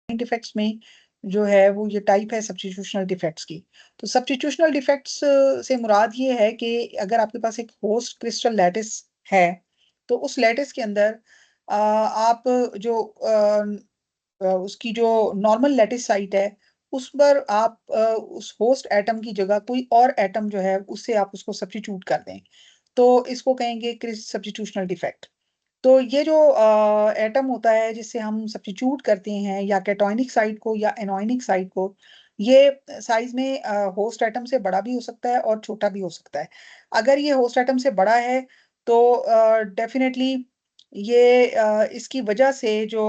Defects में जो है वो ये टाइप है सब्स्टिट्यूशनल डिफेक्ट्स की। तो सब्स्टिट्यूशनल डिफेक्ट्स से मुराद ये है कि अगर आपके पास एक होस्ट क्रिस्टल लैटिस है तो उस लैटिस के अंदर आप जो उसकी जो नॉर्मल लैटिस साइट है उस पर आप उस होस्ट एटम की जगह कोई और एटम जो है उससे आप उसको सब्स्टिट्यूट कर दें, तो इसको कहेंगे सब्स्टिट्यूशनल डिफेक्ट। तो ये जो एटम होता है जिससे हम सब्स्टिट्यूट करते हैं या कैटोनिक साइड को या एनोनिक साइड को, ये साइज में होस्ट एटम से बड़ा भी हो सकता है और छोटा भी हो सकता है। अगर ये होस्ट एटम से बड़ा है तो डेफिनेटली ये इसकी वजह से जो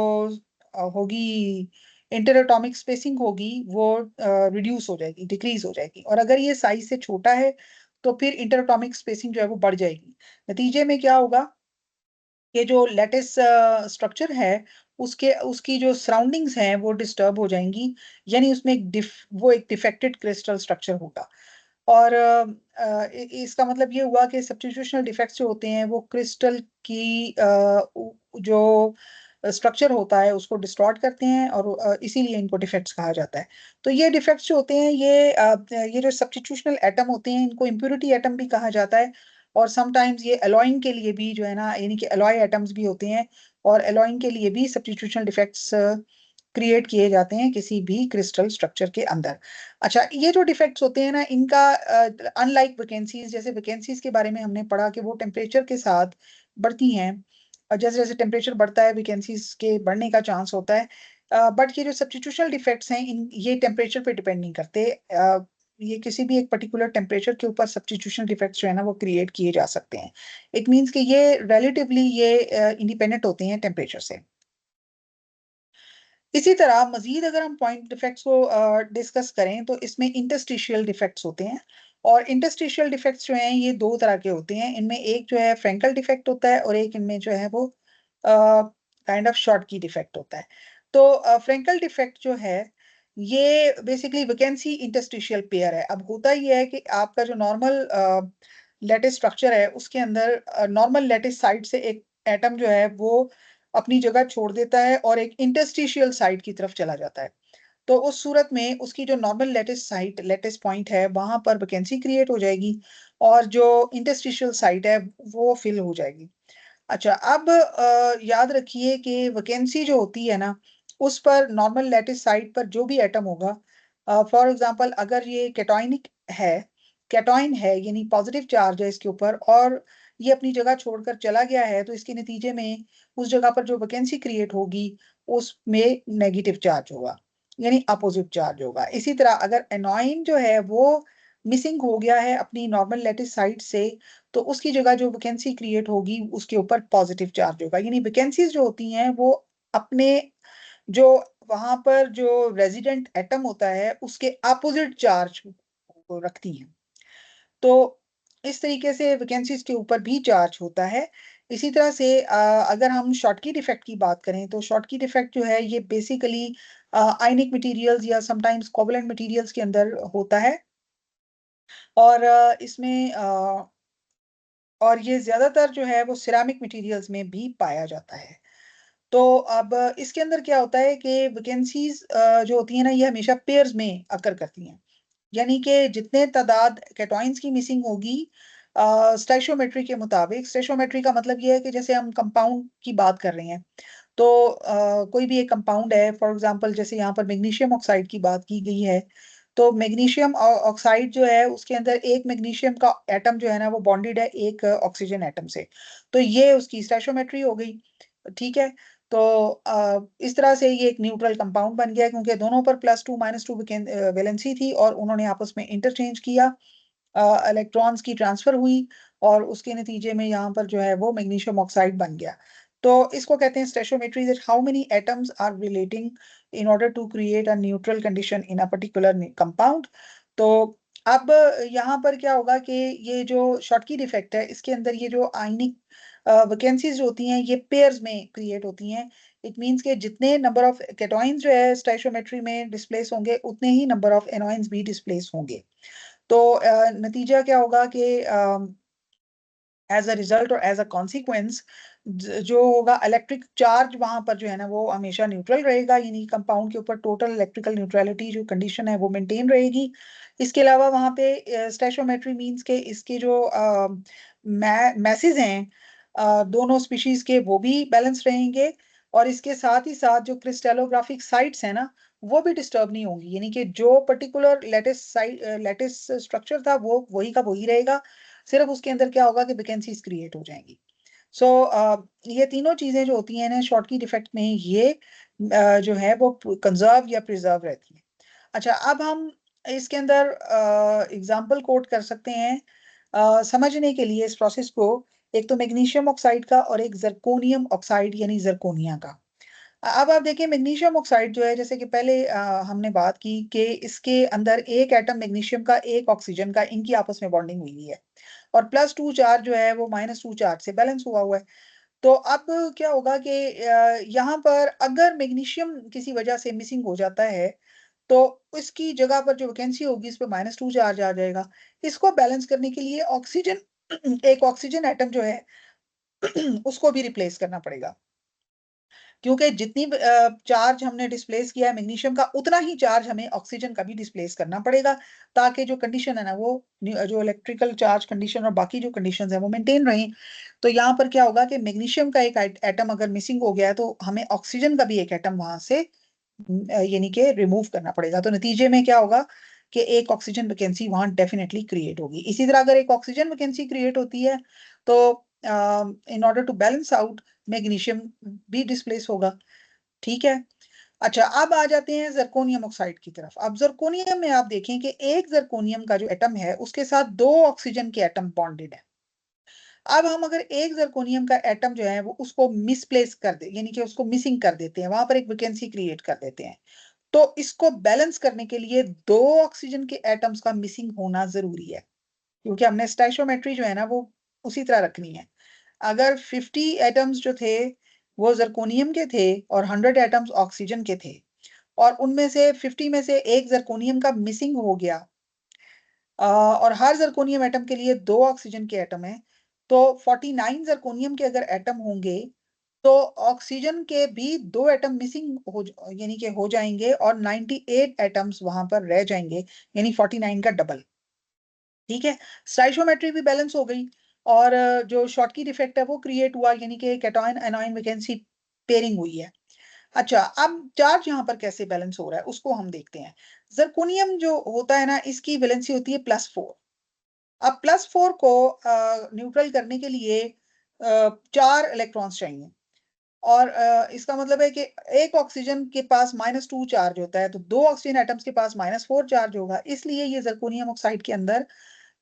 होगी इंटर एटॉमिक स्पेसिंग होगी वो रिड्यूस हो जाएगी, डिक्रीज हो जाएगी। और अगर ये साइज से छोटा है तो फिर इंटर एटॉमिक स्पेसिंग जो है वो बढ़ जाएगी। नतीजे में क्या होगा कि जो लेटिस स्ट्रक्चर है उसके उसकी जो सराउंडिंग्स हैं वो डिस्टर्ब हो जाएंगी, यानी उसमें वो एक डिफेक्टेड क्रिस्टल स्ट्रक्चर होगा। और इसका मतलब ये हुआ कि सब्स्टिट्यूशनल डिफेक्ट्स जो होते हैं वो क्रिस्टल की जो स्ट्रक्चर होता है उसको डिस्टॉर्ट करते हैं और इसीलिए इनको डिफेक्ट्स कहा जाता है। तो ये डिफेक्ट्स जो होते हैं ये जो सब्स्टिट्यूशनल एटम होते हैं इनको इम्प्योरिटी एटम भी कहा जाता है। और समटाइम्स ये एलॉइंग के लिए भी जो है ना, यानी कि एलॉय एटम्स भी होते हैं और एलॉइंग के लिए भी सब्स्टिट्यूशनल डिफेक्ट्स क्रिएट किए जाते हैं किसी भी क्रिस्टल स्ट्रक्चर के अंदर। अच्छा, ये जो डिफेक्ट्स होते हैं ना इनका अनलाइक वैकेंसीज, जैसे वैकेंसीज के बारे में हमने पढ़ा कि वो टेम्परेचर के साथ बढ़ती हैं और जैसे जैसे टेम्परेचर बढ़ता है वैकेंसीज के बढ़ने का चांस होता है। बट ये जो सब्स्टिट्यूशनल डिफेक्ट्स हैं इन ये टेम्परेचर पे डिपेंड नहीं करते। ये किसी भी एक पर्टिकुलर टेम्परेचर के ऊपर सब्स्टिट्यूशनल डिफेक्ट्स जो है ना वो क्रिएट किए जा सकते हैं। इट मीन्स कि ये रिलेटिवली ये इंडिपेंडेंट होते हैं टेम्परेचर से। इसी तरह मजीद अगर हम पॉइंट डिफेक्ट्स को डिस्कस करें तो इसमें इंटरस्टिशियल डिफेक्ट्स होते हैं। और इंटरस्टिशियल डिफेक्ट्स जो हैं ये दो तरह के होते हैं। इनमें एक जो है फ्रैंकल डिफेक्ट होता है और एक इनमें जो है वो काइंड ऑफ शॉर्ट की डिफेक्ट होता है। तो फ्रैंकल डिफेक्ट जो है ये बेसिकली वैकेंसी इंटरस्टिशियल पेयर है। अब होता ही है कि आपका जो नॉर्मल लेटिस स्ट्रक्चर है उसके अंदर नॉर्मल लेटिस साइड से एक एटम जो है वो अपनी जगह छोड़ देता है और एक इंटरस्टिशियल साइट की तरफ चला जाता है। तो उस सूरत में उसकी जो normal lattice site lattice point है वहां पर वैकेंसी क्रिएट हो जाएगी और जो इंटरस्टिशियल साइट है वो फिल हो जाएगी। अच्छा, अब याद रखिए कि वैकेंसी जो होती है ना उस पर नॉर्मल लेटिस साइट पर जो भी एटम होगा, फॉर एग्जांपल अगर ये कैटोइनिक है, कैटोइन है यानी पॉजिटिव चार्ज है इसके ऊपर और ये अपनी जगह छोड़कर चला गया है, तो इसके नतीजे में उस जगह पर जो वैकेंसी क्रिएट होगी उसमें नेगेटिव चार्ज होगा, यानी अपोजिट चार्ज होगा। इसी तरह अगर एनोइन जो है वो मिसिंग हो गया है अपनी नॉर्मल लेटिस साइट से, तो उसकी जगह जो वैकेंसी क्रिएट होगी उसके ऊपर पॉजिटिव चार्ज होगा। यानी वैकेंसीज जो होती हैं वो अपने जो वहां पर जो रेजिडेंट एटम होता है उसके अपोजिट चार्ज को रखती हैं। तो इस तरीके से वैकेंसीज के ऊपर भी चार्ज होता है। इसी तरह से अगर हम शॉर्टकी डिफेक्ट की बात करें तो शॉर्टकी डिफेक्ट जो है ये बेसिकली आयनिक मटेरियल्स या समटाइम्स कोवलेंट मटेरियल्स के अंदर होता है। और इसमें और ये ज्यादातर जो है वो सिरामिक मटेरियल्स में भी पाया जाता है। तो अब इसके अंदर क्या होता है कि वैकेंसीज जो होती है ना ये हमेशा पेयर्स में अकर करती हैं, यानी कि जितने तादाद कैटॉइंस की मिसिंग होगी स्टैचोमेट्री के मुताबिक। स्टैचोमेट्री का मतलब ये है कि जैसे हम कंपाउंड की बात कर रहे हैं तो कोई भी एक कंपाउंड है, फॉर एग्जांपल जैसे यहाँ पर मैग्नीशियम ऑक्साइड की बात की गई है, तो मैग्नीशियम ऑक्साइड जो है उसके अंदर एक मैग्नीशियम का एटम जो है ना वो बॉन्डेड है एक ऑक्सीजन एटम से, तो ये उसकी स्टैचोमेट्री हो गई। ठीक है, तो इस तरह से ये एक न्यूट्रल कंपाउंड बन गया क्योंकि दोनों पर +2 - 2 वैलेंसी थी और उन्होंने आपस में इंटरचेंज किया, इलेक्ट्रॉन्स की ट्रांसफर हुई और उसके नतीजे में यहाँ पर जो है वो मैग्नीशियम ऑक्साइड बन गया। तो इसको कहते हैं stoichiometry, that how many atoms are relating in order to create a neutral condition in a particular compound. तो अब यहाँ पर क्या होगा कि ये जो शॉर्टकी डिफेक्ट है इसके अंदर ये जो आयनिक वैकेंसीज होती हैं ये पेयर्स में क्रिएट होती हैं। इट मींस के जितने नंबर ऑफ केटॉइंस जो है स्टोइचियोमेट्री में डिस्प्लेस होंगे उतने ही नंबर ऑफ एनोइंस भी डिस्प्लेस होंगे। तो नतीजा क्या होगा कि एज अ रिजल्ट और एज अ कॉन्सिक्वेंस जो होगा इलेक्ट्रिक चार्ज वहां पर जो है ना वो हमेशा न्यूट्रल रहेगा, यानी कंपाउंड के ऊपर टोटल इलेक्ट्रिकल न्यूट्रलिटी जो कंडीशन है वो मेंटेन रहेगी। इसके अलावा वहां पे स्टैचोमेट्री मींस के इसके जो मैसेज हैं दोनों स्पीशीज के वो भी बैलेंस रहेंगे, और इसके साथ ही साथ जो क्रिस्टलोग्राफिक साइट्स है ना वो भी डिस्टर्ब नहीं होंगी, यानी कि जो पर्टिकुलर लेटिस स्ट्रक्चर था वो वही का वही रहेगा, सिर्फ उसके अंदर क्या होगा कि वैकेंसीज क्रिएट हो जाएंगी। सो ये तीनों चीजें जो होती हैं ना शॉर्टकी डिफेक्ट में, ये जो है वो कंजर्व या प्रिजर्व रहती हैं। अच्छा, अब हम इसके अंदर एग्जांपल कोट कर सकते हैं समझने के लिए इस प्रोसेस को। एक तो मैग्नीशियम ऑक्साइड का और एक जर्कोनियम ऑक्साइड यानी जर्कोनिया का। अब आप देखिए मैग्नीशियम ऑक्साइड जो है, जैसे कि पहले हमने बात की कि इसके अंदर एक एटम मैग्नीशियम का एक ऑक्सीजन का, इनकी आपस में बॉन्डिंग हुई हुई है, और +2 चार्ज जो है वो -2 चार्ज से बैलेंस हुआ हुआ है। तो अब क्या होगा कि यहाँ पर अगर मैग्नीशियम किसी वजह से मिसिंग हो जाता है तो इसकी जगह पर जो वैकेंसी होगी इस पे -2 चार्ज आ जाएगा। इसको बैलेंस करने के लिए ऑक्सीजन एक ऑक्सीजन एटम जो है उसको भी रिप्लेस करना पड़ेगा, क्योंकि जितनी चार्ज हमने डिस्प्लेस किया है मैग्नीशियम का उतना ही चार्ज हमें ऑक्सीजन का भी डिस्प्लेस करना पड़ेगा, ताकि जो कंडीशन है ना वो जो इलेक्ट्रिकल चार्ज कंडीशन और बाकी जो कंडीशंस है वो मेंटेन रहें। तो यहाँ पर क्या होगा कि मैग्नीशियम का एक एटम अगर मिसिंग हो गया है तो हमें ऑक्सीजन का भी एक एटम वहां से यानी कि रिमूव करना पड़ेगा। तो नतीजे में क्या होगा कि एक ऑक्सीजन वैकेंसी वहां डेफिनेटली क्रिएट होगी। इसी तरह अगर एक ऑक्सीजन वैकेंसी क्रिएट होती है तो in order to balance out magnesium भी डिस्प्लेस होगा। ठीक है। अच्छा, अब आ जाते हैं जर्कोनियम ऑक्साइड की तरफ। अब जर्कोनियम में आप देखें कि एक जर्कोनियम का जो एटम है उसके साथ दो ऑक्सीजन के एटम बॉन्डेड है। अब हम अगर एक जर्कोनियम का एटम जो है वो उसको मिसप्लेस कर दे, यानी कि उसको मिसिंग कर देते हैं, वहां पर एक वैकेंसी क्रिएट कर देते हैं, तो इसको बैलेंस करने के लिए दो ऑक्सीजन के एटम्स का मिसिंग होना जरूरी है, क्योंकि हमने स्टैचोमेट्री जो है ना वो उसी तरह रखनी है। अगर 50 एटम्स जो थे वो जर्कोनियम के थे और 100 एटम्स ऑक्सीजन के थे, और उनमें से 50 में से एक जर्कोनियम का मिसिंग हो गया, और हर जर्कोनियम एटम के लिए दो ऑक्सीजन के एटम है, तो 49 जर्कोनियम के अगर एटम होंगे तो ऑक्सीजन के भी दो एटम मिसिंग यानी कि हो जाएंगे, और 98 एटम्स वहां पर रह जाएंगे, यानी 49 का डबल। ठीक है। स्टाइशियोमेट्री भी बैलेंस हो गई, और जो शॉर्टकी डिफेक्ट है वो क्रिएट हुआ, यानी कि कैटायन एनायन वैकेंसी पेयरिंग हुई है। अच्छा, अब चार्ज यहाँ पर कैसे बैलेंस हो रहा है उसको हम देखते हैं। जर्कोनियम जो होता है ना इसकी वैलेंसी होती है +4। अब +4 को न्यूट्रल करने के लिए 4 इलेक्ट्रॉन्स चाहिए, और इसका मतलब है कि एक ऑक्सीजन के पास -2 चार्ज होता है, तो दो ऑक्सीजन एटम्स के पास -4 चार्ज होगा। इसलिए ये जर्कोनियम ऑक्साइड के अंदर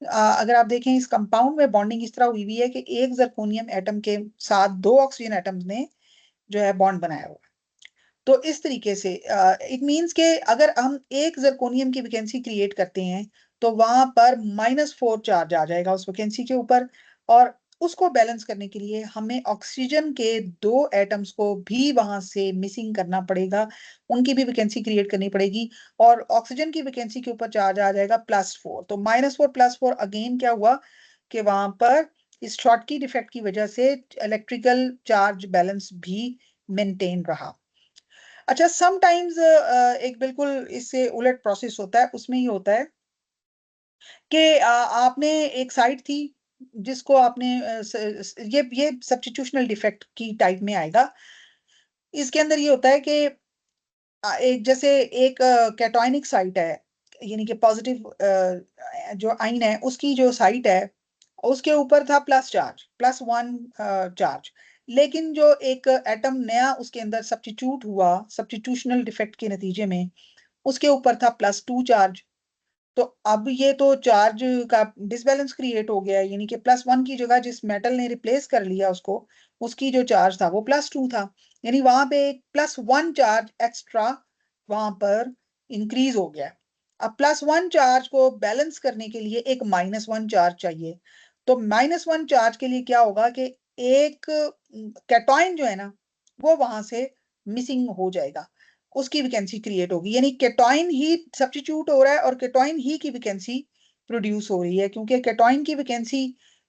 अगर आप देखें इस कंपाउंड में बॉन्डिंग इस तरह हुई हुई है कि एक जर्कोनियम एटम के साथ दो ऑक्सीजन एटम्स ने जो है बॉन्ड बनाया हुआ है। तो इस तरीके से इट मींस के अगर हम एक जर्कोनियम की वैकेंसी क्रिएट करते हैं तो वहां पर -4 चार्ज आ जाएगा उस वैकेंसी के ऊपर, और उसको बैलेंस करने के लिए हमें ऑक्सीजन के दो एटम्स को भी वहां से मिसिंग करना पड़ेगा, उनकी भी वैकेंसी क्रिएट करनी पड़ेगी, और ऑक्सीजन की वैकेंसी के ऊपर चार्ज आ जाएगा +4। तो -4 +4 अगेन क्या हुआ कि वहां पर इस शॉर्टकी डिफेक्ट की वजह से इलेक्ट्रिकल चार्ज बैलेंस भी मेंटेन रहा। अच्छा, समटाइम्स एक बिल्कुल इससे उलट प्रोसेस होता है, उसमें ये होता है कि आपने एक साइट थी जिसको आपने ये सब्स्टिट्यूशनल डिफेक्ट की टाइप में आएगा। इसके अंदर ये होता है कि एक जैसे एक कैटायनिक साइट है, यानी कि पॉजिटिव जो आइन है उसकी जो साइट है उसके ऊपर था प्लस चार्ज, +1 चार्ज, लेकिन जो एक एटम नया उसके अंदर सब्स्टिट्यूट हुआ सब्स्टिट्यूशनल डिफेक्ट के नतीजे में, उसके ऊपर था +2 चार्ज। तो अब ये तो चार्ज का डिसबैलेंस क्रिएट हो गया है, यानी कि +1 की जगह जिस मेटल ने रिप्लेस कर लिया उसको, उसकी जो चार्ज था वो +2 था, यानी वहां पे एक +1 चार्ज एक्स्ट्रा वहां पर इंक्रीज हो गया। अब +1 चार्ज को बैलेंस करने के लिए एक -1 चार्ज चाहिए। तो -1 चार्ज के लिए क्या होगा कि एक कैटॉइन जो है ना वो वहां से मिसिंग हो जाएगा, उसकी वैकेंसी क्रिएट होगी, यानी केटॉइन ही सब्स्टिट्यूट हो रहा है और केटॉइन ही की वैकेंसी प्रोड्यूस हो रही है, क्योंकि केटॉइन की वैकेंसी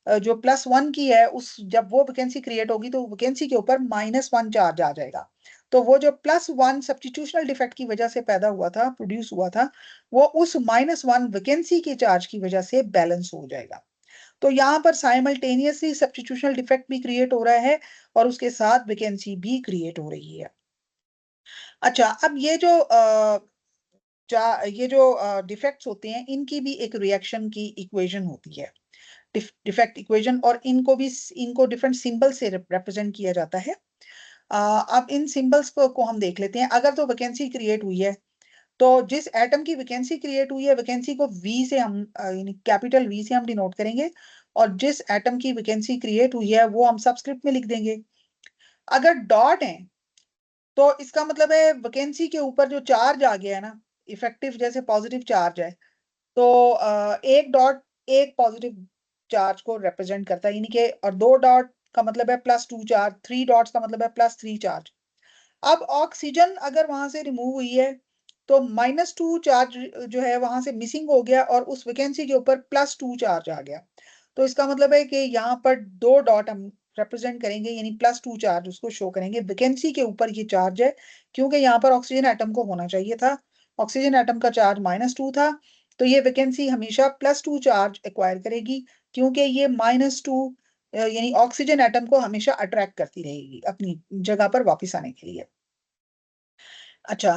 जो +1 की है, उस जब वो वैकेंसी क्रिएट होगी तो वैकेंसी के ऊपर -1 चार्ज आ जाएगा। तो वो जो +1 सब्स्टिट्यूशनल डिफेक्ट की वजह से पैदा हुआ था, प्रोड्यूस हुआ था, वो उस -1 वैकेंसी के चार्ज की वजह से बैलेंस हो जाएगा। तो यहाँ पर साइमल्टेनियसली सब्स्टिट्यूशनल डिफेक्ट भी क्रिएट हो रहा है और उसके साथ वैकेंसी भी क्रिएट हो रही है। अच्छा, अब ये जो डिफेक्ट्स होते हैं, इनकी भी एक रिएक्शन की इक्वेशन होती है, डिफेक्ट इक्वेशन, और इनको डिफरेंट सिंबल से रिप्रेजेंट किया जाता है। अब इन सिंबल्स को हम देख लेते हैं। अगर तो वैकेंसी क्रिएट हुई है, तो जिस एटम की वैकेंसी क्रिएट हुई है, वैकेंसी को वी से हम यानी कैपिटल वी से हम डिनोट करेंगे, और जिस एटम की वैकेंसी क्रिएट हुई है वो हम सबस्क्रिप्ट में लिख देंगे। अगर डॉट है तो इसका मतलब है वैकेंसी के ऊपर जो चार्ज आ गया है ना, इफेक्टिव जैसे पॉजिटिव चार्ज है, तो एक डॉट एक पॉजिटिव चार्ज को रिप्रेजेंट करता है, यानी कि, और 2 डॉट का मतलब है +2 चार्ज, 3 डॉट्स का मतलब है +3 चार्ज। अब ऑक्सीजन अगर वहां से रिमूव हुई है, तो -2 चार्ज जो है वहां से मिसिंग हो गया और उस वैकेंसी के ऊपर +2 चार्ज आ गया। तो इसका मतलब है कि यहाँ पर 2 डॉट हम रिप्रेजेंट करेंगे, यानी +2 चार्ज उसको शो करेंगे। वैकेंसी के ऊपर ये चार्ज है, क्योंकि यहाँ पर ऑक्सीजन एटम को होना चाहिए था, ऑक्सीजन एटम का चार्ज -2 था, तो ये वैकेंसी हमेशा +2 चार्ज एक्वायर करेगी, क्योंकि ये -2 यानी ऑक्सीजन एटम को हमेशा अट्रैक्ट करती रहेगी अपनी जगह पर वापस आने के लिए। अच्छा,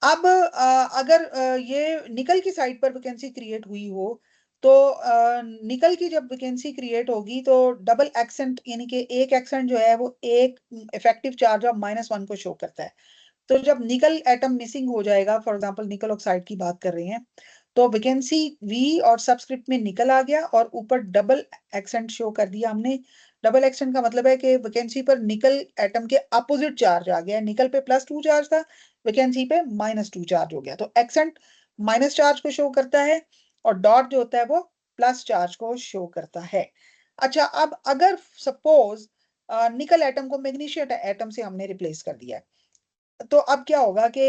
अब अगर ये निकल की साइड पर वैकेंसी क्रिएट हुई हो, तो निकल की जब वैकेंसी क्रिएट होगी तो डबल एक्सेंट, यानी कि एक एक्सेंट जो है वो एक इफेक्टिव चार्ज ऑफ -1 को शो करता है। तो जब निकल एटम मिसिंग हो जाएगा, फॉर एग्जांपल निकल ऑक्साइड की बात कर रहे हैं, तो वैकेंसी वी और सबस्क्रिप्ट में निकल आ गया और ऊपर डबल एक्सेंट शो कर दिया हमने। डबल एक्सेंट का मतलब है कि वैकेंसी पर निकल एटम के अपोजिट चार्ज आ गया, निकल पे +2 चार्ज था, वैकेंसी पे -2 चार्ज हो गया, तो एक्सेंट माइनस चार्ज को शो करता है और डॉट जो होता है वो प्लस चार्ज को शो करता है। अच्छा, अब अगर सपोज निकल एटम को मैग्नीशियम एटम से हमने रिप्लेस कर दिया है, तो अब क्या होगा कि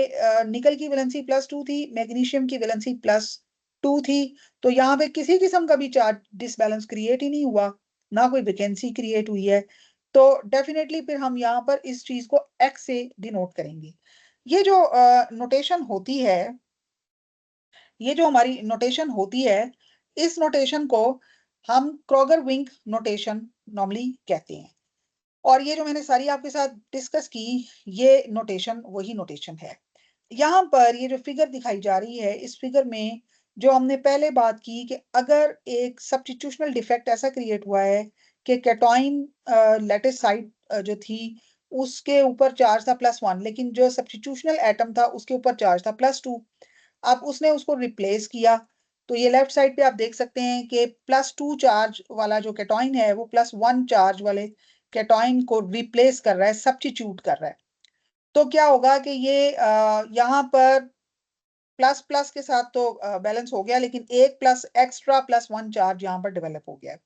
निकल की वैलेंसी +2 थी, मैग्नीशियम की वैलेंसी +2 थी, तो यहाँ पे किसी किस्म का भी चार्ज डिसबैलेंस क्रिएट ही नहीं हुआ, ना कोई वैकेंसी क्रिएट हुई है। तो डेफिनेटली फिर हम यहाँ पर इस चीज को एक्स से डिनोट करेंगे। ये जो नोटेशन होती है, ये जो हमारी नोटेशन होती है, इस नोटेशन को हम क्रॉगर विंक नोटेशन नॉर्मली कहते हैं। और ये जो मैंने सारी आपके साथ डिस्कस की, ये नोटेशन वही नोटेशन है। यहाँ पर ये जो फिगर दिखाई जा रही है, इस फिगर में जो हमने पहले बात की कि अगर एक सब्स्टिट्यूशनल डिफेक्ट ऐसा क्रिएट हुआ है कि कैटोइन लैटिस साइट जो थी, उसके ऊपर चार्ज था +1, लेकिन जो सब्स्टिट्यूशनल एटम था उसके ऊपर चार्ज था +2। अब उसने उसको रिप्लेस किया, तो ये लेफ्ट साइड पे आप देख सकते हैं कि +2 चार्ज वाला जो कैटोइन है वो +1 चार्ज वाले कैटोइन को रिप्लेस कर रहा है, सब्स्टिट्यूट कर रहा है। तो क्या होगा कि ये यहाँ पर प्लस प्लस के साथ तो बैलेंस हो गया, लेकिन एक प्लस एक्स्ट्रा +1 चार्ज यहाँ पर डेवलप हो गया है।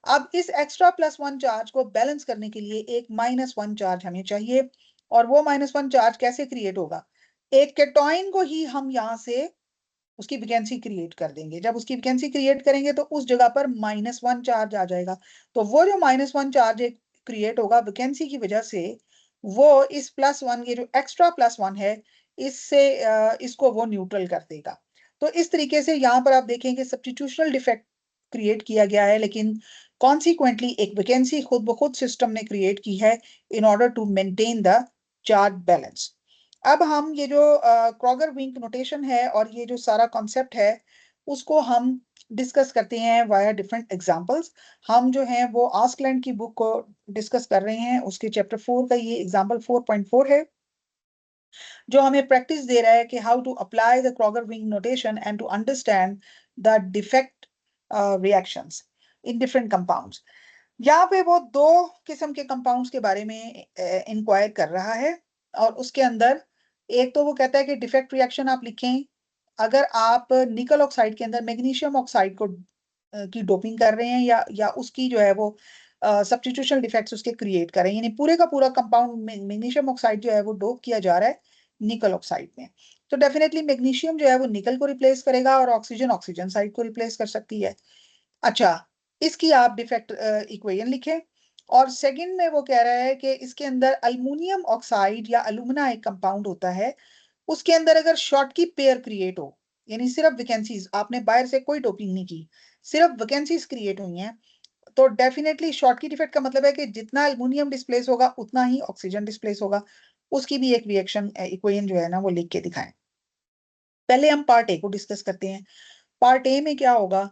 अब इस एक्स्ट्रा +1 चार्ज को बैलेंस करने के लिए एक -1 चार्ज हमें चाहिए, और वो -1 चार्ज कैसे क्रिएट होगा? एक कैटोइन को ही हम यहाँ से उसकी वैकेंसी क्रिएट कर देंगे। जब उसकी वैकेंसी क्रिएट करेंगे तो उस जगह पर -1 चार्ज आ जाएगा। तो वो जो -1 चार्ज एक क्रिएट होगा वैकेंसी की वजह से, वो इस +1, ये जो एक्स्ट्रा +1 है, इससे इसको वो न्यूट्रल कर देगा। तो इस तरीके से यहाँ पर आप देखें कि सब्स्टिट्यूशनल डिफेक्ट क्रिएट किया गया है, लेकिन कॉन्सिक्वेंटली एक वैकेंसी खुद ब खुद सिस्टम ने क्रिएट की है in order to maintain the charge balance. अब हम ये जो क्रॉगर विंक नोटेशन है और ये जो सारा कॉन्सेप्ट है, उसको हम डिस्कस करते हैं वाया डिफरेंट एग्जांपल्स। हम जो हैं वो आस्कलैंड की बुक को डिस्कस कर रहे हैं, उसके चैप्टर 4 का ये एग्जांपल 4.4 है, जो हमें प्रैक्टिस दे रहा है कि how to apply the Kroger Vink notation and to understand the defect reactions in different compounds. यहाँ पे वो दो किस्म के कंपाउंड्स के बारे में इंक्वायर कर रहा है, और उसके अंदर एक तो वो कहता है कि डिफेक्ट रिएक्शन आप लिखें अगर आप निकल ऑक्साइड के अंदर मैग्नीशियम ऑक्साइड को की डोपिंग कर रहे हैं, या उसकी जो है वो सब्स्टिट्यूशन डिफेक्ट्स उसके क्रिएट कर रहे हैं, यानी पूरे का पूरा कंपाउंड मैग्नीशियम ऑक्साइड जो है वो डोप किया जा रहा है निकल ऑक्साइड में। तो डेफिनेटली मैग्नीशियम जो है वो निकल को रिप्लेस करेगा और ऑक्सीजन ऑक्सीजन साइड को रिप्लेस कर सकती है। अच्छा, इसकी आप डिफेक्ट इक्वेशन लिखें। और सेकंड में वो कह रहा है कि इसके अंदर अल्युमिनियम ऑक्साइड या अलुमिना एक कंपाउंड होता है, उसके अंदर अगर शॉर्ट की पेयर क्रिएट हो, यानी सिर्फ वैकेंसीज, आपने बाहर से कोई डोपिंग नहीं की, सिर्फ वैकेंसीज क्रिएट हुई हैं, तो डेफिनेटली शॉर्ट की डिफेक्ट का मतलब है कि जितना अल्युमिनियम डिस्प्लेस होगा उतना ही ऑक्सीजन डिस्प्लेस होगा। उसकी भी एक रिएक्शन इक्वेशन जो है ना वो लिख के दिखाएं। पहले हम पार्ट ए को डिस्कस करते हैं। पार्ट ए में क्या होगा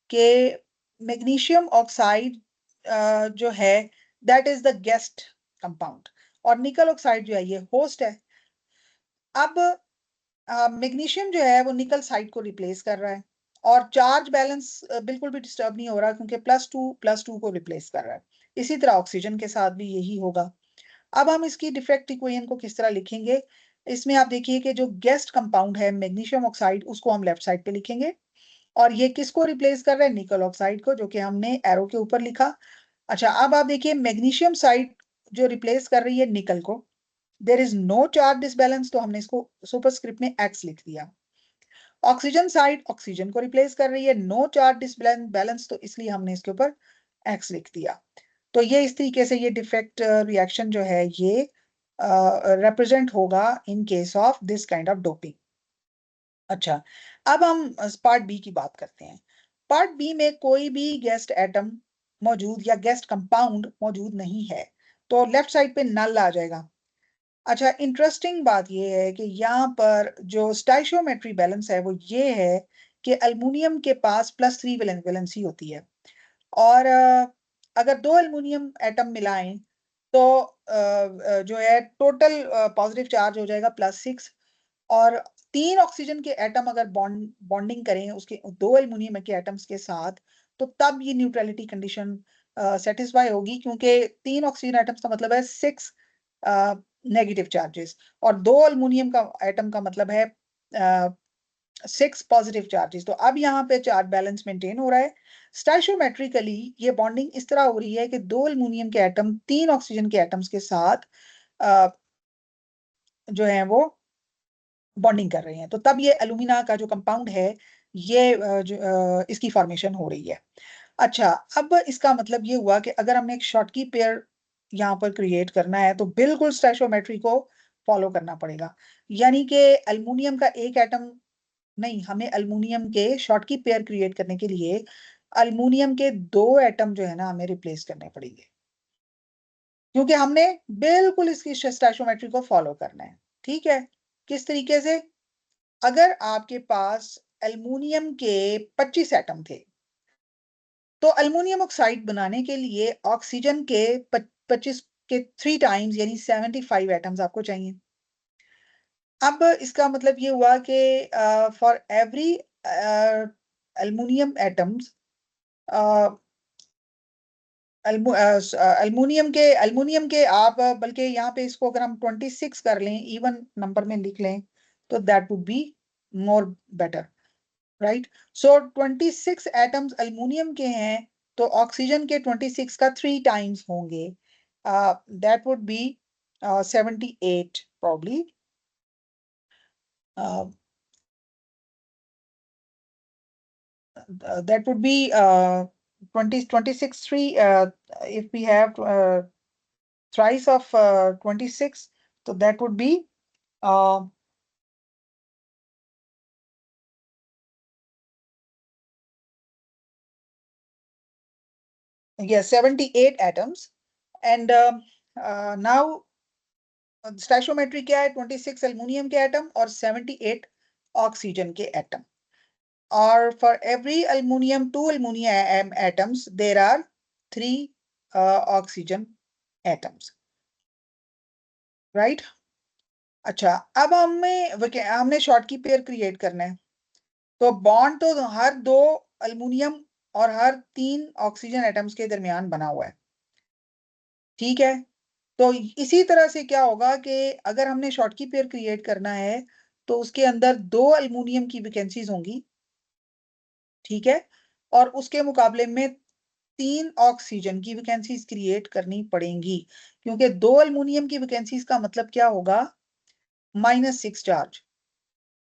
कि मैग्नीशियम ऑक्साइड जो है that is the guest compound, और निकल ऑक्साइड जो है ये होस्ट है। अब मैग्नीशियम जो है वो निकल साइड को रिप्लेस कर रहा है, और चार्ज बैलेंस बिल्कुल भी डिस्टर्ब नहीं हो रहा, क्योंकि +2 को रिप्लेस कर रहा है। इसी तरह ऑक्सीजन के साथ भी यही होगा। अब हम इसकी डिफेक्ट इक्वेशन को किस तरह लिखेंगे? इसमें आप देखिए कि जो गेस्ट कंपाउंड है मैग्नीशियम ऑक्साइड, उसको हम लेफ्ट साइड पे लिखेंगे, और ये किसको रिप्लेस कर रहा है? निकल ऑक्साइड को, जो कि हमने एरो के ऊपर लिखा। अच्छा, अब आप देखिए मैग्नीशियम साइड जो रिप्लेस कर रही है निकल को, there is no charge disbalance, तो हमने इसको सुपरस्क्रिप्ट में एक्स लिख दिया। ऑक्सीजन साइड ऑक्सीजन को रिप्लेस कर रही है, नो चार्ज डिसबैलेंस, तो इसलिए हमने इसके ऊपर एक्स लिख दिया। तो ये इस तरीके से ये डिफेक्ट रिएक्शन जो है ये रिप्रेजेंट होगा in case of this kind of doping. अच्छा, अब हम पार्ट बी की बात करते हैं। पार्ट बी में कोई भी गेस्ट एटम मौजूद या गेस्ट कंपाउंड मौजूद नहीं है, तो लेफ्ट साइड पे नल आ जाएगा। अच्छा, इंटरेस्टिंग बात ये है कि यहाँ पर जो स्टाइशियोमेट्री बैलेंस है वो ये है कि अल्युमिनियम के पास +3 वैलेंसी होती है, और अगर दो एल्युमिनियम एटम मिलाएं तो जो है टोटल पॉजिटिव चार्ज हो जाएगा +6, और 3 ऑक्सीजन के एटम अगर बॉन्डिंग करें उसके दो एल्युमिनियम के एटम्स के साथ, तो तब ये न्यूट्रलिटी कंडीशन सेटिस्फाई होगी, क्योंकि 3 ऑक्सीजन एटम्स का मतलब है 6 नेगेटिव चार्जेस, और दो एल्युमिनियम का एटम का मतलब है 6 पॉजिटिव चार्जेस। तो अब यहाँ पे चार्ज बैलेंस मेंटेन हो रहा है। स्टाइशियोमेट्रिकली ये बॉन्डिंग इस तरह हो रही है कि दो एल्युमिनियम के एटम 3 ऑक्सीजन के एटम्स के साथ अ, जो है वो बॉन्डिंग कर रहे हैं, तो तब ये एल्यूमिना का जो कंपाउंड है ये इसकी फॉर्मेशन हो रही है। अच्छा, अब इसका मतलब ये हुआ कि अगर हमने एक शॉर्टकी पेयर यहाँ पर क्रिएट करना है तो बिल्कुल स्टैचोमेट्री को फॉलो करना पड़ेगा, यानी कि एल्युमिनियम का एक एटम नहीं, हमें एल्युमिनियम के शॉर्टकी पेयर क्रिएट करने के लिए एल्युमिनियम के दो एटम जो है ना हमें रिप्लेस करने पड़ेंगे, क्योंकि हमने बिल्कुल इसकी स्टैचोमेट्री को फॉलो करना है। ठीक है, किस तरीके से? अगर आपके पास एल्युमिनियम के 25 एटम थे, तो एल्युमिनियम ऑक्साइड बनाने के लिए ऑक्सीजन के 25 के 3 टाइम्स यानी 75 एटम्स आपको चाहिए। अब इसका मतलब ये हुआ कि for every aluminium atoms, aluminium के आप बल्कि यहाँ पे इसको अगर हम 26 कर लें, इवन नंबर में लिख लें, तो that would be more better, right? So 26 atoms aluminium के हैं, तो ऑक्सीजन के 26 का 3 टाइम्स होंगे, that would be 78 probably. That would be 26 3, if we have thrice of 26, so that would be uh, yes, 78 atoms. And now स्टैचोमेट्री क्या है? 26 aluminium के atom और 78 ऑक्सीजन के एटम, और for every aluminium 2 aluminium atoms there are 3 oxygen atoms, right? अच्छा, अब हमने short की पेयर क्रिएट करना है, तो बॉन्ड तो हर दो एल्युमिनियम और हर 3 ऑक्सीजन एटम्स के दरमियान बना हुआ है। ठीक है, तो इसी तरह से क्या होगा कि अगर हमने शॉर्ट की पेयर क्रिएट करना है, तो उसके अंदर दो एल्युमिनियम की वैकेंसीज होंगी। ठीक है, और उसके मुकाबले में 3 ऑक्सीजन की वैकेंसीज क्रिएट करनी पड़ेंगी, क्योंकि दो एल्युमिनियम की वैकेंसीज का मतलब क्या होगा? -6 चार्ज,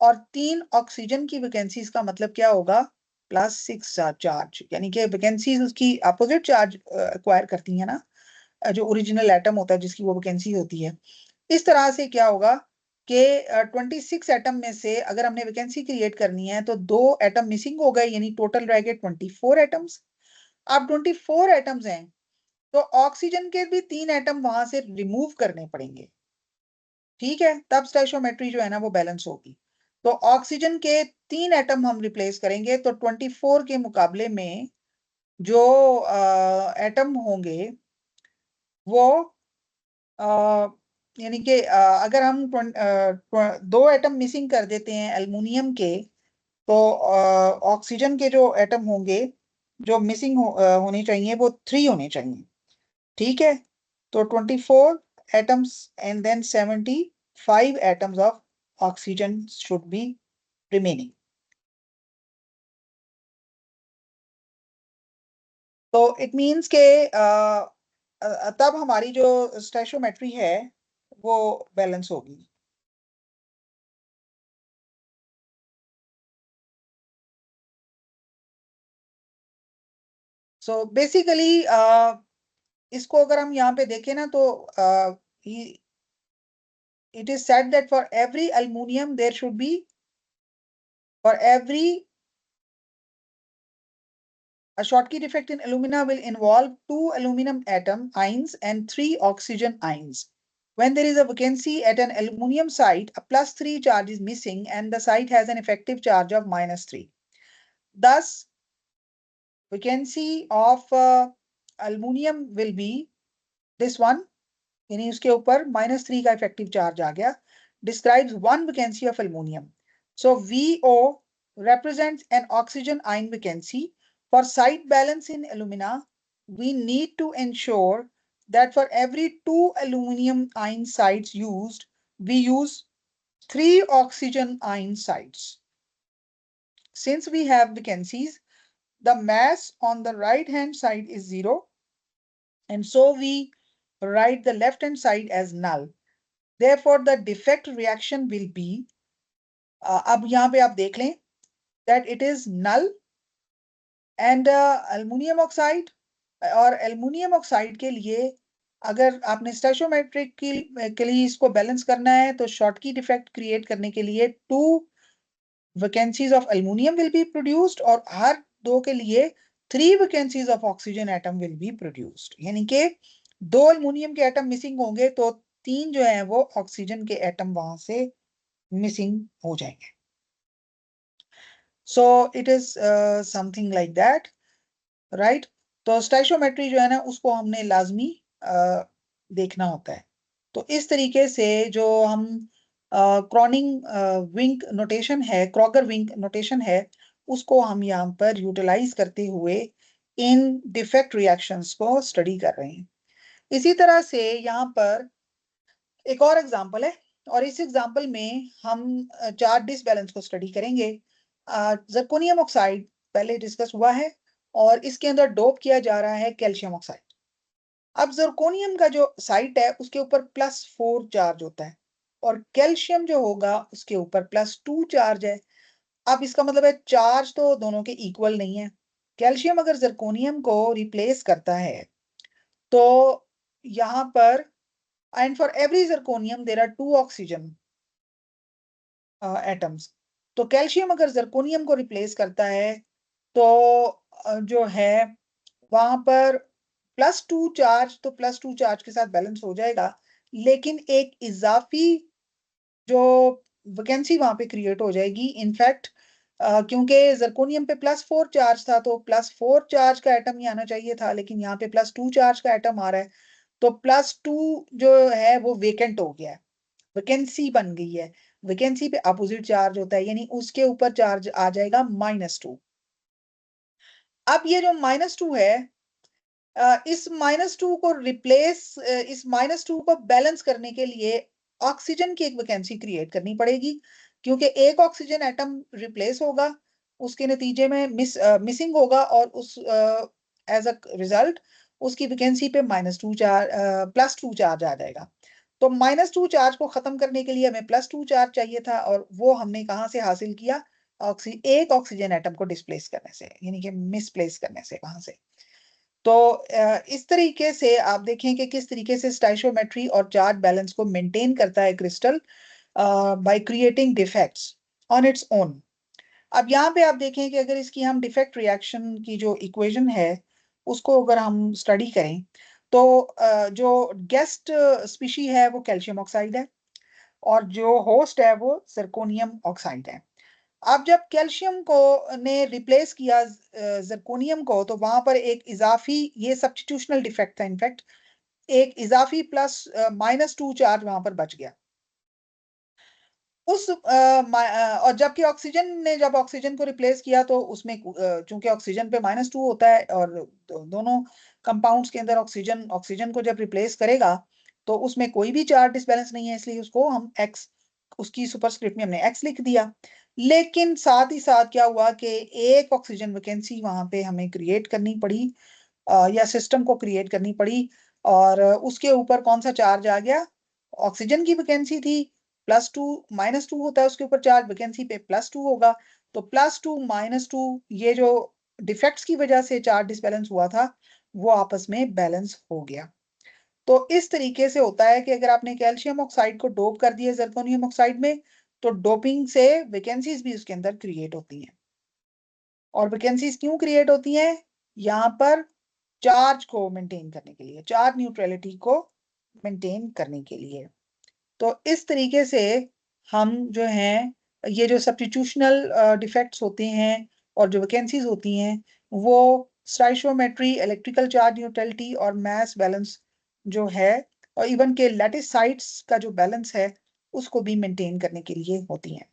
और 3 ऑक्सीजन की वैकेंसीज का मतलब क्या होगा? +6 चार्ज, यानी कि वैकेंसीज उसकी अपोजिट चार्ज एक्वायर करती है ना, जो ओरिजिनल एटम होता है जिसकी वो वैकेंसी होती है। इस तरह से क्या होगा कि 26 एटम में से अगर हमने वैकेंसी क्रिएट करनी है तो 2 एटम मिसिंग हो गए, यानी टोटल रह गए 24 एटम्स। अब 24 एटम्स हैं तो ऑक्सीजन के भी 3 एटम वहां से रिमूव करने पड़ेंगे, ठीक है, तब स्टोइचोमेट्री जो है ना वो बैलेंस होगी। तो ऑक्सीजन के 3 एटम हम रिप्लेस करेंगे तो 24 के मुकाबले में जो एटम होंगे वो यानी कि अगर हम 2 एटम मिसिंग कर देते हैं एल्युमिनियम के, तो ऑक्सीजन के जो एटम होंगे जो मिसिंग होने चाहिए वो 3 होने चाहिए, ठीक है। तो 24 atoms and then 75 atoms of oxygen should be remaining. It इट मींस के तब हमारी जो स्टोइचोमेट्री है वो बैलेंस होगी। सो बेसिकली इसको अगर हम यहाँ पे देखें ना तो it is said that for every aluminum there should be, for every a Schottky defect in alumina will involve 2 aluminum atom ions and 3 oxygen ions. When there is a vacancy at an aluminum site, a +3 charge is missing and the site has an effective charge of -3. Thus, vacancy of aluminum will be this one, यानी उसके ऊपर -3 का effective charge आ गया, describes one vacancy of aluminum. So VO represents an oxygen ion vacancy. For site balance in alumina, we need to ensure that for every 2 aluminum ion sites used, we use 3 oxygen ion sites. Since we have vacancies, the mass on the right hand side is 0, and so we write the left hand side as null. Therefore, the defect reaction will be, अब यहाँ पे आप देख लें, that it is null and aluminum oxide, और aluminium oxide के लिए अगर आपने स्टोइचोमेट्रिक के लिए इसको बैलेंस करना है तो शॉर्टकी डिफेक्ट क्रिएट करने के लिए 2 vacancies of aluminium will be produced और हर 2 के लिए 3 vacancies of oxygen atom will be produced, यानी कि 2 एल्युमिनियम के एटम मिसिंग होंगे तो 3 जो है वो ऑक्सीजन के एटम वहां से मिसिंग हो जाएंगे। So it is something like that, right. तो स्टोइचोमेट्री जो है ना उसको हमने लाजमी देखना होता है। तो इस तरीके से जो हम क्रॉनिंग विंक नोटेशन है, क्रॉगर विंक नोटेशन है, उसको हम यहाँ पर यूटिलाइज करते हुए इन डिफेक्ट रिएक्शंस को स्टडी कर रहे हैं। इसी तरह से यहाँ पर एक और एग्जांपल है और इस एग्जांपल में हम चार डिसबैलेंस को स्टडी करेंगे। जर्कोनियम ऑक्साइड पहले डिस्कस हुआ है और इसके अंदर डोप किया जा रहा है कैल्शियम ऑक्साइड। अब जर्कोनियम का जो साइट है उसके ऊपर +4 चार्ज होता है और कैल्शियम जो होगा उसके ऊपर +2 चार्ज है। अब इसका मतलब है चार्ज तो दोनों के इक्वल नहीं है। कैल्शियम अगर जर्कोनियम को रिप्लेस करता है तो यहाँ पर, and for every zirconium there are 2 oxygen atoms. तो कैल्शियम अगर जर्कोनियम को रिप्लेस करता है तो जो है वहां पर +2 चार्ज, तो +2 चार्ज के साथ बैलेंस हो जाएगा, लेकिन एक इजाफी जो वैकेंसी वहां पे क्रिएट हो जाएगी। इनफैक्ट क्योंकि जर्कोनियम पे +4 चार्ज था तो +4 चार्ज का एटम ही आना चाहिए था, लेकिन यहाँ पे +2 चार्ज का एटम आ रहा है तो +2 जो है वो वेकेंट हो गया है, वैकेंसी बन गई है। वैकेंसी पे अपोजिट चार्ज होता है, यानी उसके ऊपर चार्ज आ जाएगा -2। अब ये जो -2 है, इस -2 को रिप्लेस, इस -2 को बैलेंस करने के लिए ऑक्सीजन की एक वैकेंसी क्रिएट करनी पड़ेगी, क्योंकि एक ऑक्सीजन एटम रिप्लेस होगा, उसके नतीजे में मिसिंग होगा और उस एज अ रिजल्ट उसकी वैकेंसी पे -2 चार्ज, +2 चार्ज आ जाएगा। तो -2 चार्ज को खत्म करने के लिए हमें +2 चार्ज चाहिए था और वो हमने कहाँ से हासिल किया, एक ऑक्सीजन एटम को डिस्प्लेस करने से, यानी कि मिसप्लेस करने से वहां से। तो इस तरीके से आप देखें कि किस तरीके से स्टाइशियोमेट्री और चार्ज बैलेंस को मेंटेन करता है crystal by creating defects on its own. अब यहाँ पे आप देखें कि अगर इसकी हम डिफेक्ट रिएक्शन की जो इक्वेशन है उसको अगर हम स्टडी करें तो जो गेस्ट स्पीशी है वो कैल्शियम ऑक्साइड है और जो होस्ट है वो जिरकोनियम ऑक्साइड है। अब जब कैल्शियम को ने रिप्लेस किया जिरकोनियम को तो वहां पर एक इजाफी, ये सब्स्टिट्यूशनल डिफेक्ट था इनफैक्ट, एक इजाफी प्लस -2 चार्ज वहां पर बच गया। और जबकि ऑक्सीजन ने जब ऑक्सीजन को रिप्लेस किया तो उसमें चूंकि ऑक्सीजन पे -2 होता है और दोनों कंपाउंड्स के अंदर ऑक्सीजन ऑक्सीजन को जब रिप्लेस करेगा तो उसमें कोई भी चार्ज डिसबैलेंस नहीं है, इसलिए उसको हम एक्स, उसकी सुपरस्क्रिप्ट में हमने एक्स लिख दिया। लेकिन साथ ही साथ क्या हुआ कि एक ऑक्सीजन वैकेंसी वहां पे हमें क्रिएट करनी पड़ी, या सिस्टम को क्रिएट करनी पड़ी, और उसके ऊपर कौन सा चार्ज आ गया? ऑक्सीजन की वैकेंसी थी, +2, -2 होता है उसके ऊपर चार्ज, वैकेंसी पे +2 होगा, तो +2 -2 ये जो डिफेक्ट्स की वजह से चार्ज डिसबैलेंस हुआ था वो आपस में बैलेंस हो गया। तो इस तरीके से होता है कि अगर आपने कैल्शियम ऑक्साइड को डोप कर दिया जिरकोनियम ऑक्साइड में तो डोपिंग से वैकेंसीज भी उसके अंदर क्रिएट होती हैं। और वैकेंसीज क्यों क्रिएट होती हैं? यहाँ पर चार्ज को मेंटेन करने के लिए, चार्ज न्यूट्रलिटी को मेंटेन करने के लिए। तो इस तरीके से हम जो हैं ये जो सब्स्टिट्यूशनल डिफेक्ट्स होते हैं और जो वैकेंसीज होती हैं वो स्टाइशियोमेट्री, इलेक्ट्रिकल चार्ज न्यूट्रलिटी और मास बैलेंस जो है, और इवन के लैटिस साइट्स का जो बैलेंस है उसको भी मेंटेन करने के लिए होती हैं।